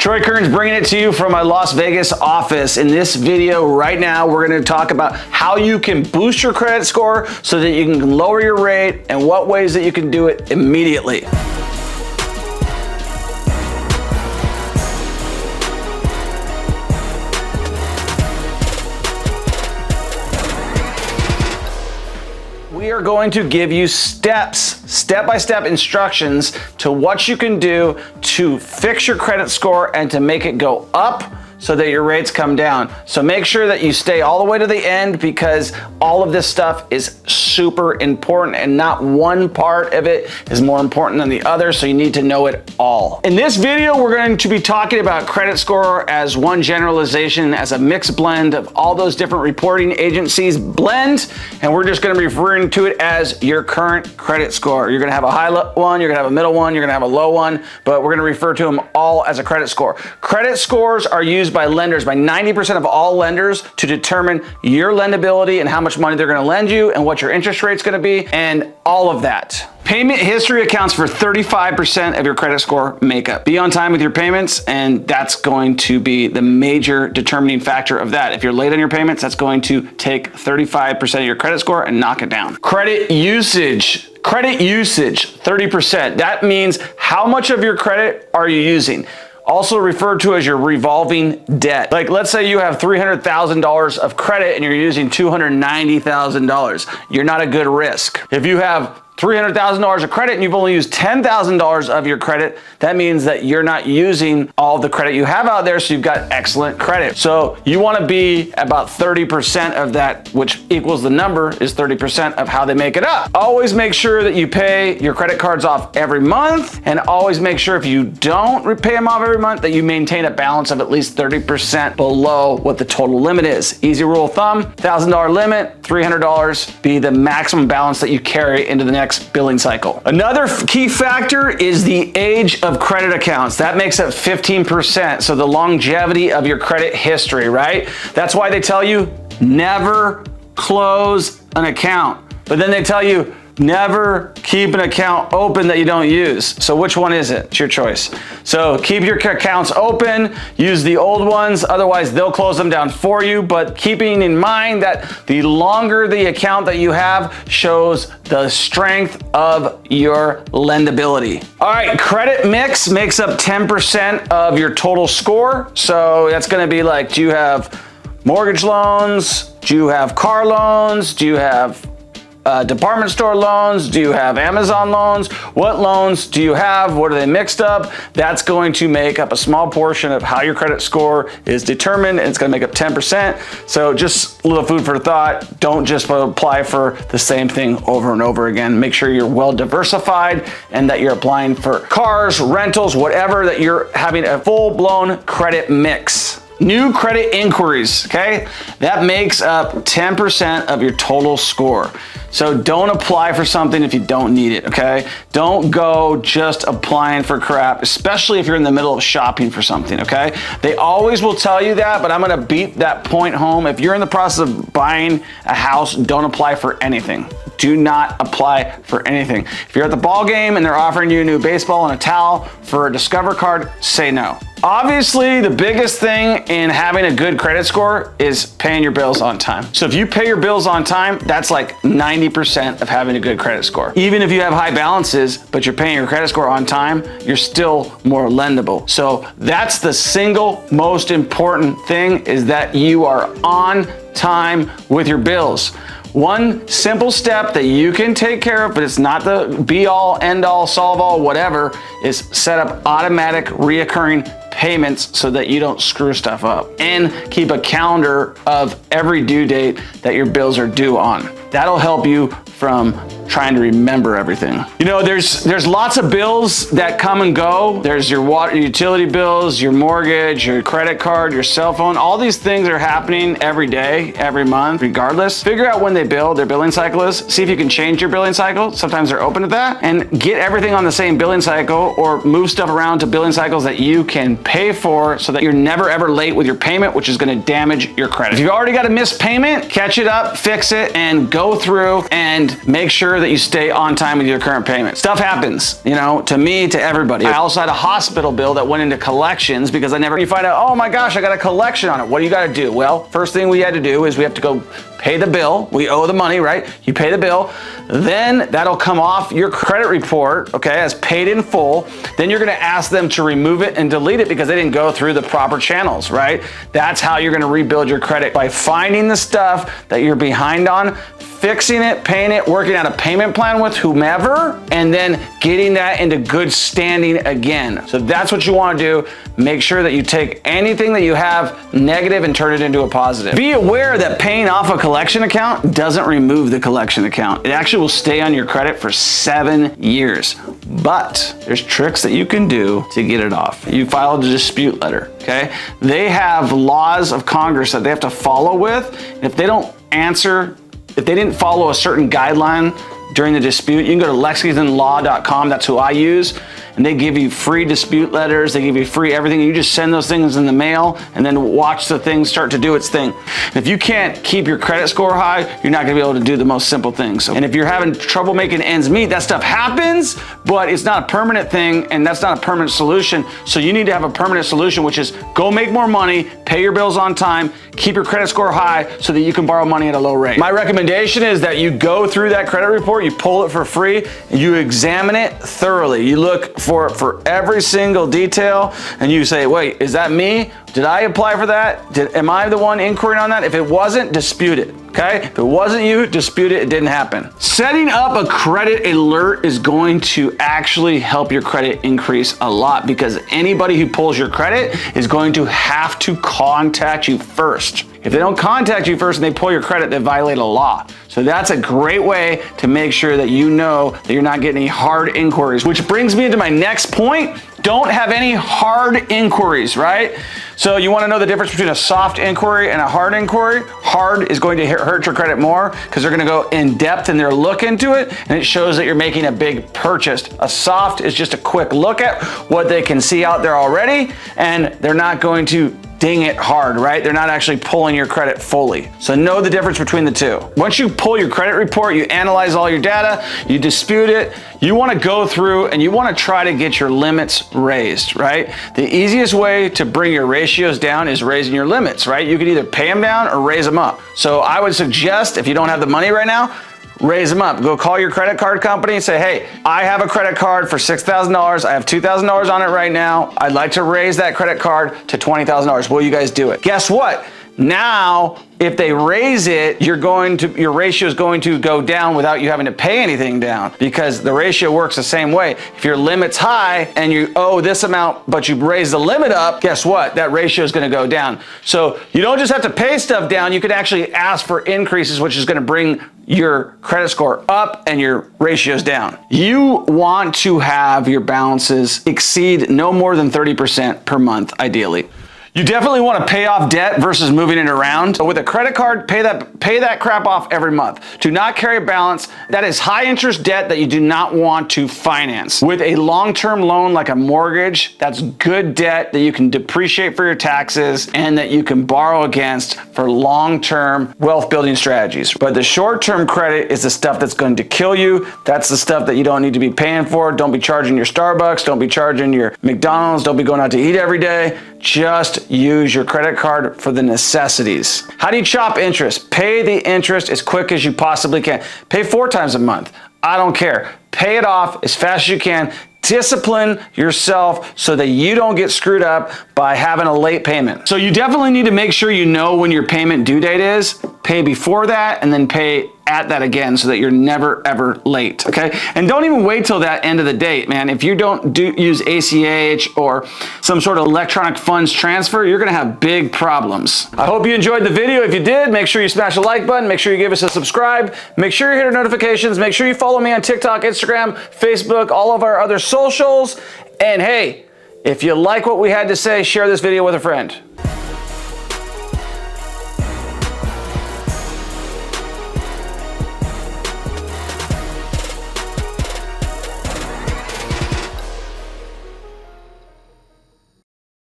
Troy Kearns bringing it to you from my Las Vegas office. In this video right now, we're going to talk about how you can boost your credit score so that you can lower your rate and what ways that you can do it immediately. We are going to give you step-by-step instructions to what you can do to fix your credit score and to make it go up so that your rates come down. So make sure that you stay all the way to the end because all of this stuff is super important and not one part of it is more important than the other, so you need to know it all. In this video, we're going to be talking about credit score as one generalization, as a mixed blend of all those different reporting agencies blend, and we're just going to be referring to it as your current credit score. You're going to have a high one, you're going to have a middle one, you're going to have a low one, but we're going to refer to them all as a credit score. Credit scores are used by lenders, by 90% of all lenders, to determine your lendability and how much money they're going to lend you and what your interest rate's going to be and all of that. Payment history accounts for 35% of your credit score makeup. Be on time with your payments, and that's going to be the major determining factor of that. If you're late on your payments, that's going to take 35% of your credit score and knock it down. Credit usage, 30%. That means how much of your credit are you using? Also referred to as your revolving debt. Like, let's say you have $300,000 of credit and you're using $290,000. You're not a good risk. If you have $300,000 of credit and you've only used $10,000 of your credit, that means that you're not using all the credit you have out there, so you've got excellent credit. So you want to be about 30% of that, which equals the number is 30% of how they make it up. Always make sure that you pay your credit cards off every month, and always make sure if you don't repay them off every month that you maintain a balance of at least 30% below what the total limit is. Easy rule of thumb, $1,000 limit, $300 be the maximum balance that you carry into the next billing cycle. Another key factor is the age of credit accounts. That makes up 15%. So the longevity of your credit history, right? That's why they tell you never close an account. But then they tell you never keep an account open that you don't use. So which one is it? It's your choice. So keep your accounts open, use the old ones, otherwise they'll close them down for you. But keeping in mind that the longer the account that you have shows the strength of your lendability. All right, credit mix makes up 10% of your total score. So that's gonna be like, do you have mortgage loans? Do you have car loans? Do you have department store loans? Do you have Amazon loans? What loans do you have? What are they mixed up? That's going to make up a small portion of how your credit score is determined, and it's going to make up 10%. So just a little food for thought. Don't just apply for the same thing over and over again. Make sure you're well diversified and that you're applying for cars, rentals, whatever, that you're having a full-blown credit mix. New credit inquiries, okay? That makes up 10% of your total score. So don't apply for something if you don't need it, okay? Don't go just applying for crap, especially if you're in the middle of shopping for something, okay? They always will tell you that, but I'm gonna beat that point home. If you're in the process of buying a house, don't apply for anything. Do not apply for anything. If you're at the ball game and they're offering you a new baseball and a towel for a Discover card, say no. Obviously, the biggest thing in having a good credit score is paying your bills on time. So if you pay your bills on time, that's like 90% of having a good credit score. Even if you have high balances, but you're paying your credit score on time, you're still more lendable. So that's the single most important thing, is that you are on time with your bills. One simple step that you can take care of, but it's not the be all, end all, solve all, whatever, is set up automatic reoccurring payments so that you don't screw stuff up, and keep a calendar of every due date that your bills are due on. That'll help you from trying to remember everything. You know, there's lots of bills that come and go. There's your water, utility bills, your mortgage, your credit card, your cell phone. All these things are happening every day, every month, regardless. Figure out when they bill, their billing cycle is. See if you can change your billing cycle. Sometimes they're open to that. And get everything on the same billing cycle, or move stuff around to billing cycles that you can pay for so that you're never ever late with your payment, which is gonna damage your credit. If you've already got a missed payment, catch it up, fix it, and go through and make sure sure that you stay on time with your current payment. Stuff happens, you know, to me, to everybody. I also had a hospital bill that went into collections because you find out, oh my gosh, I got a collection on it. What do you got to do? Well, first thing we had to do is we have to go pay the bill. We owe the money, right? You pay the bill. Then that'll come off your credit report, okay, as paid in full. Then you're going to ask them to remove it and delete it because they didn't go through the proper channels, right? That's how you're going to rebuild your credit, by finding the stuff that you're behind on, fixing it, paying it, working out a payment plan with whomever, and then getting that into good standing again. So that's what you want to do. Make sure that you take anything that you have negative and turn it into a positive. Be aware that paying off a collection account doesn't remove the collection account. It actually will stay on your credit for 7 years. But there's tricks that you can do to get it off. You filed a dispute letter, okay? They have laws of Congress that they have to follow with. If they don't answer, if they didn't follow a certain guideline during the dispute, you can go to lexingtonlaw.com. That's who I use. And they give you free dispute letters. They give you free everything. You just send those things in the mail and then watch the thing start to do its thing. If you can't keep your credit score high, you're not gonna be able to do the most simple things. And if you're having trouble making ends meet, that stuff happens, but it's not a permanent thing and that's not a permanent solution. So you need to have a permanent solution, which is go make more money, pay your bills on time, keep your credit score high so that you can borrow money at a low rate. My recommendation is that you go through that credit report, you pull it for free, and you examine it thoroughly. You look for every single detail and you say, wait, is that me? Did I apply for that? Am I the one inquiring on that? If it wasn't, dispute it, okay? If it wasn't you, dispute it, it didn't happen. Setting up a credit alert is going to actually help your credit increase a lot because anybody who pulls your credit is going to have to contact you first. If they don't contact you first and they pull your credit, they violate a law. So that's a great way to make sure that you know that you're not getting any hard inquiries, which brings me into my next point. Don't have any hard inquiries, right? So you want to know the difference between a soft inquiry and a hard inquiry. Hard is going to hurt your credit more because they're going to go in depth and they're look into it and it shows that you're making a big purchase. A soft is just a quick look at what they can see out there already and they're not going to ding it hard, right? They're not actually pulling your credit fully. So know the difference between the two. Once you pull your credit report, you analyze all your data, you dispute it, you want to go through and you want to try to get your limits raised, right? The easiest way to bring your ratios down is raising your limits, right? You can either pay them down or raise them up. So I would suggest, if you don't have the money right now, raise them up. Go call your credit card company and say, hey, I have a credit card for $6,000. I have $2,000 on it right now. I'd like to raise that credit card to $20,000. Will you guys do it? Guess what? Now, if they raise it, your ratio is going to go down without you having to pay anything down because the ratio works the same way. If your limit's high and you owe this amount, but you raise the limit up, guess what? That ratio is going to go down. So you don't just have to pay stuff down. You can actually ask for increases, which is going to bring your credit score up and your ratios down. You want to have your balances exceed no more than 30% per month, ideally. You definitely want to pay off debt versus moving it around. With a credit card, pay that crap off every month. Do not carry a balance. That is high interest debt that you do not want to finance. With a long-term loan like a mortgage, that's good debt that you can depreciate for your taxes and that you can borrow against for long-term wealth building strategies. But the short-term credit is the stuff that's going to kill you. That's the stuff that you don't need to be paying for. Don't be charging your Starbucks. Don't be charging your McDonald's. Don't be going out to eat every day. Just use your credit card for the necessities. How do you chop interest? Pay the interest as quick as you possibly can. Pay 4 times a month. I don't care. Pay it off as fast as you can. Discipline yourself so that you don't get screwed up by having a late payment. So you definitely need to make sure you know when your payment due date is. Pay before that and then pay at that again so that you're never ever late, okay? And don't even wait till that end of the date, man. If you don't use ACH or some sort of electronic funds transfer, you're gonna have big problems. I hope you enjoyed the video. If you did, make sure you smash the like button, make sure you give us a subscribe, make sure you hit our notifications, make sure you follow me on TikTok, Instagram, Facebook, all of our other socials. And hey, if you like what we had to say, share this video with a friend.